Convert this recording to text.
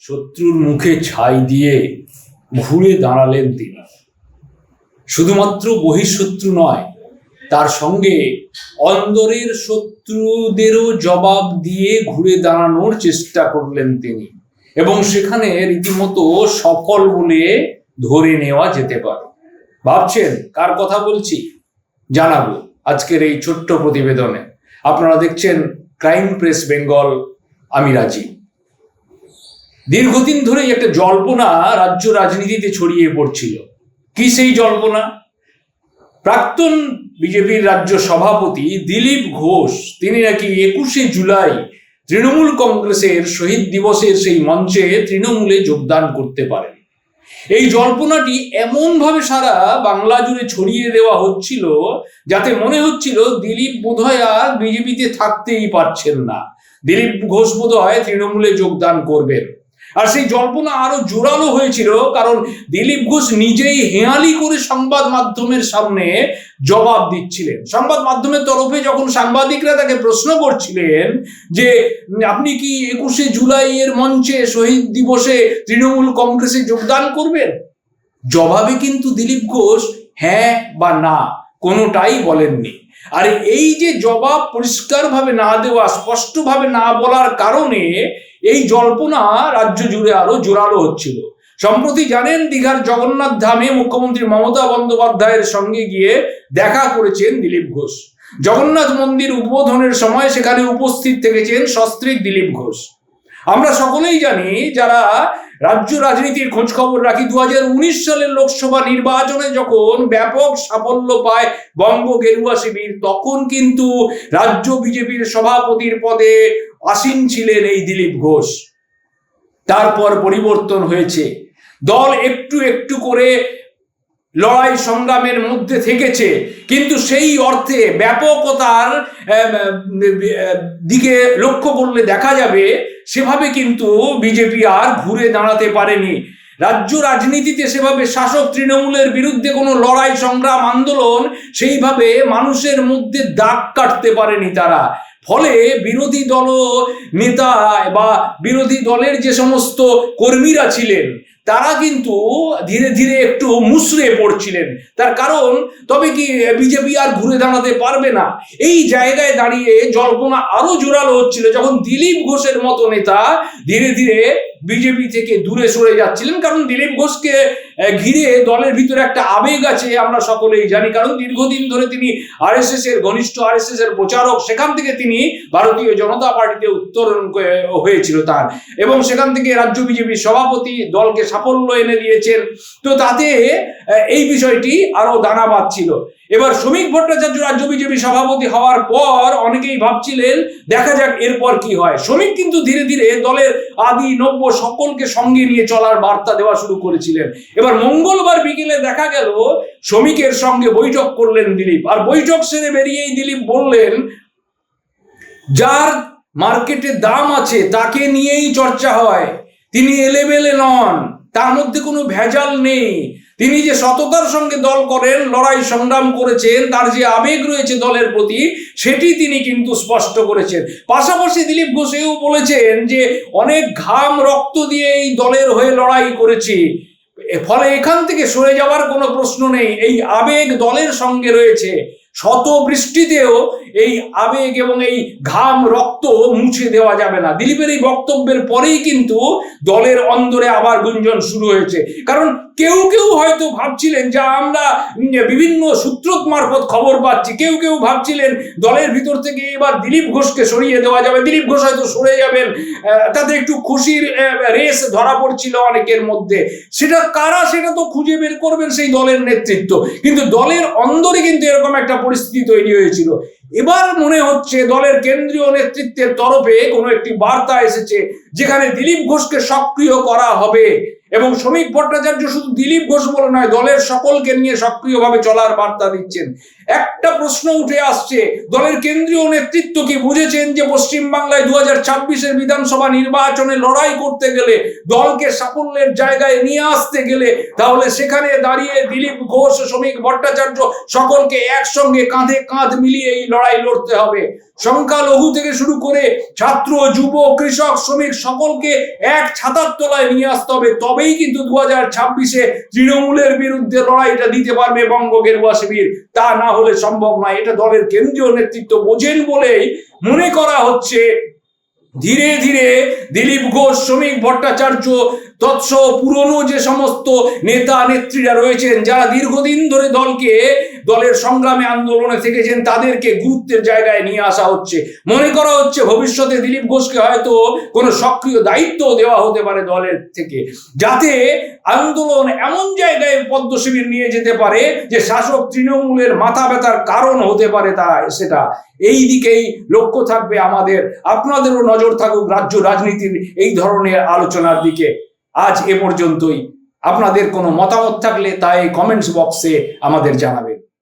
শত্রুর মুখে ছাই দিয়ে ঘুরে দাঁড়ালেন তিনি। শুধুমাত্র বহিঃশত্রু নয়, তার সঙ্গে অন্দরের শত্রুদেরও জবাব দিয়ে ঘুরে দাঁড়ানোর চেষ্টা করলেন তিনি, এবং সেখানে রীতিমতো সফল বলে ধরে নেওয়া যেতে পারে। ভাবছেন কার কথা বলছি? জানাবো আজকের এই ছোট্ট প্রতিবেদনে। আপনারা দেখছেন ক্রাইম প্রেস বেঙ্গল, আমি রাজীব। দীর্ঘদিন ধরেই একটা জল্পনা রাজ্য রাজনীতিতে ছড়িয়ে পড়ছিল। কি সেই জল্পনা? প্রাক্তন বিজেপির রাজ্য সভাপতি দিলীপ ঘোষ, তিনি নাকি 21শে জুলাই তৃণমূল কংগ্রেসের শহীদ দিবসের সেই মঞ্চে তৃণমূলে যোগদান করতে পারেন। এই জল্পনাটি এমনভাবে সারা বাংলা জুড়ে ছড়িয়ে দেওয়া হচ্ছিল যাতে মনে হচ্ছিল দিলীপ বোধহয় আর বিজেপিতে থাকতেই পারছেন না, দিলীপ ঘোষ বোধহয় তৃণমূলে যোগদান করবেন। আর সেই জল্পনা আরো জোরালো হয়েছিল কারণ দিলীপ ঘোষ নিজেই হেঁয়ালি করে সংবাদ মাধ্যমের সামনে জবাব দিচ্ছিলেন। সংবাদ মাধ্যমের তরফে যখন সাংবাদিকরা তাকে প্রশ্ন করছিলেন যে আপনি কি 21শে জুলাইয়ের মঞ্চে শহীদ দিবসে তৃণমূল কংগ্রেসে যোগদান করবেন, জবাবে কিন্তু দিলীপ ঘোষ হ্যাঁ বা না কোনোটাই বলেননি। আর এই যে জবাব পরিষ্কারভাবে না দেওয়া, স্পষ্টভাবে না বলার কারণে এই জল্পনা রাজ্য জুড়ে আরো জোরালো হচ্ছিল। সম্প্রতি জানেন, দীঘার জগন্নাথ ধামে মুখ্যমন্ত্রী মমতা বন্দ্যোপাধ্যায়ের সঙ্গে গিয়ে দেখা করেছেন দিলীপ ঘোষ। জগন্নাথ মন্দির উদ্বোধনের সময় সেখানে উপস্থিত থেকেছেন সস্ত্রীক দিলীপ ঘোষ। আমরা সকলেই জানি, যারা রাজ্য রাজনীতির খোঁজ খবর রাখি, 2019 সালের লোকসভা নির্বাচনে যখন ব্যাপক সাফল্য পায় বঙ্গ গেরুয়া শিবির, তখন কিন্তু রাজ্য বিজেপির সভাপতির পদে আসীন ছিলেন এই দিলীপ ঘোষ। তারপর পরিবর্তন হয়েছে, দল একটু একটু করে লড়াই সংগ্রামের মধ্যে থেকেছে, কিন্তু সেই অর্থে ব্যাপকতার দিকে লক্ষ্য করলে দেখা যাবে সেভাবে কিন্তু বিজেপি আর ঘুরে দাঁড়াতে পারেনি। রাজ্য রাজনীতিতে সেভাবে শাসক তৃণমূলের বিরুদ্ধে কোনো লড়াই সংগ্রাম আন্দোলন সেইভাবে মানুষের মধ্যে দাগ কাটতে পারেনি তারা। ফলে বিরোধী দল নেতা বা বিরোধী দলের যে সমস্ত কর্মীরা ছিলেন তারা কিন্তু ধীরে ধীরে একটু মুচড়ে পড়ছিলেন। তার কারণ, তবে কি বিজেপি আর ঘুরে দাঁড়াতে পারবে না? এই জায়গায় দাঁড়িয়ে জল্পনা আরো জোরালো হচ্ছিল যখন দিলীপ ঘোষের মতো নেতা ধীরে ধীরে বিজেপি থেকে দূরে সরে যাচ্ছিলেন। কারণ দিলীপ ঘোষকে ঘিরে দলের ভিতরে একটা আবেগ আছে, আমরা সকলেই জানি। কারণ দীর্ঘদিন ধরে তিনি আরএসএস এর ঘনিষ্ঠ, আরএসএস এর প্রচারক। সেখান থেকে তিনি ভারতীয় জনতা পার্টিতে উত্তরণ হয়েছিল তার, এবং সেখান থেকে রাজ্য বিজেপির সভাপতি, দলকে সাফল্য এনে দিয়েছেন। তো তাতে এই বিষয়টি আরো দানা বাঁধছিল। এবার শ্রমিক ভট্টাচার্য রাজ্য বিজেপি সভাপতি হওয়ার পর অনেকেই ভাবছিলেন দেখা যাক এরপর কি হয়। শ্রমিক কিন্তু ধীরে ধীরে দলের আদি নব্য সকলকে সঙ্গে নিয়ে চলার বার্তা দেওয়া শুরু করেছিলেন। এবার মঙ্গলবার বিকেলে দেখা গেল শ্রমিকের সঙ্গে বৈঠক করলেন দিলীপ। আর বৈঠক সেরে বেরিয়েই দিলীপ বললেন, যার মার্কেটে দাম আছে তাকে নিয়েই চর্চা হয়, তিনি এলেবেলে নন, তার মধ্যে কোনো ভেজাল নেই। তিনি যে সততার সঙ্গে দল করেন, লড়াই সংগ্রাম করেছেন, তার যে আবেগ রয়েছে দলের প্রতি, সেটি তিনি কিন্তু স্পষ্ট করেছেন। পাশাপাশি দিলীপ ঘোষ এও বলেছেন যে অনেক ঘাম রক্ত দিয়ে এই দলের হয়ে লড়াই করেছি, ফলে এখান থেকে সরে যাওয়ার কোনো প্রশ্ন নেই। এই আবেগ দলের সঙ্গে রয়েছে, শত বৃষ্টিতেও এই আবেগ এবং এই ঘাম রক্ত মুছে দেওয়া যাবে না। দিলীপের এই বক্তব্যের পরেই কিন্তু দলের অন্দরে আবার গুঞ্জন শুরু হয়েছে। কারণ কেউ কেউ হয়তো ভাবছিলেন, যা আমরা বিভিন্ন সূত্র মারফত খবর পাচ্ছি, কেউ কেউ ভাবছিলেন দলের ভিতর থেকে এবার দিলীপ ঘোষকে সরিয়ে দেওয়া যাবে, দিলীপ ঘোষ হয়তো সরে যাবেন। তাতে একটু খুশির রেস ধরা পড়ছিল অনেকের মধ্যে। সেটা কারা, সেটা তো খুঁজে বের করবেন সেই দলের নেতৃত্ব। কিন্তু দলের অন্দরে কিন্তু এরকম একটা পরিস্থিতি তৈরি হয়েছিল। এবার মনে হচ্ছে দলের কেন্দ্রীয় নেতৃত্বের তরফে কোনো একটি বার্তা এসেছে যেখানে দিলীপ ঘোষকে সক্রিয় করা হবে, এবং শ্রমিক ভট্টাচার্য শুধু দিলীপ ঘোষ বলে নয়, দলের সকলকে নিয়ে সক্রিয়ভাবে চলার বার্তা দিচ্ছেন। একটা প্রশ্ন উঠে আসছে, দলের কেন্দ্রীয় নেতৃত্ব কি বুঝেছেন যে পশ্চিমবাংলায় 2026-এর বিধানসভা নির্বাচনে লড়াই করতে গেলে, দলকে সাফল্যের জায়গায় নিয়ে আসতে গেলে, তাহলে সেখানে দাঁড়িয়ে দিলীপ ঘোষ, শ্রমিক ভট্টাচার্য সকলকে একসঙ্গে কাঁধে কাঁধ মিলিয়ে এই লড়াই লড়তে হবে। সংখ্যালঘু থেকে শুরু করে ছাত্র, যুব, কৃষক, শ্রমিক সকলকে এক ছাতার তলায় নিয়ে আসতে হবে। তবেই কিন্তু 2026-এ তৃণমূলের বিরুদ্ধে লড়াইটা দিতে পারবে বঙ্গ গেরুয়া শিবির। তা না হলে সম্ভব নয়। এটা দলের কেন্দ্রীয় নেতৃত্ব বোঝেন বলেই মনে করা হচ্ছে ধীরে ধীরে দিলীপ ঘোষ, শ্রমিক ভট্টাচার্য তৎসহ পুরনো যে সমস্ত নেতা নেত্রীরা রয়েছেন, যারা দীর্ঘদিন ধরে দলের সংগ্রামে আন্দোলনে থেকেছেন, তাদেরকে গুরুত্বের জায়গায় নিয়ে আসা হচ্ছে। মনে করা হচ্ছে ভবিষ্যতে দিলীপ ঘোষকে হয়তো কোনো সক্রিয় দায়িত্ব দেওয়া হতে পারে দলের থেকে, যাতে আন্দোলন এমন জায়গায় পদ্ম শিবির নিয়ে যেতে পারে যে শাসক তৃণমূলের মাথা ব্যথার কারণ হতে পারে সেটা। এই দিকেই লক্ষ্য থাকবে আমাদের। আপনাদেরও নজর থাকুক রাজ্য রাজনীতির এই ধরনের আলোচনার দিকে। আজ এ পর্যন্তই। আপনাদের কোনো মতামত থাকলে তা এই কমেন্টস বক্সে আমাদের জানাবেন।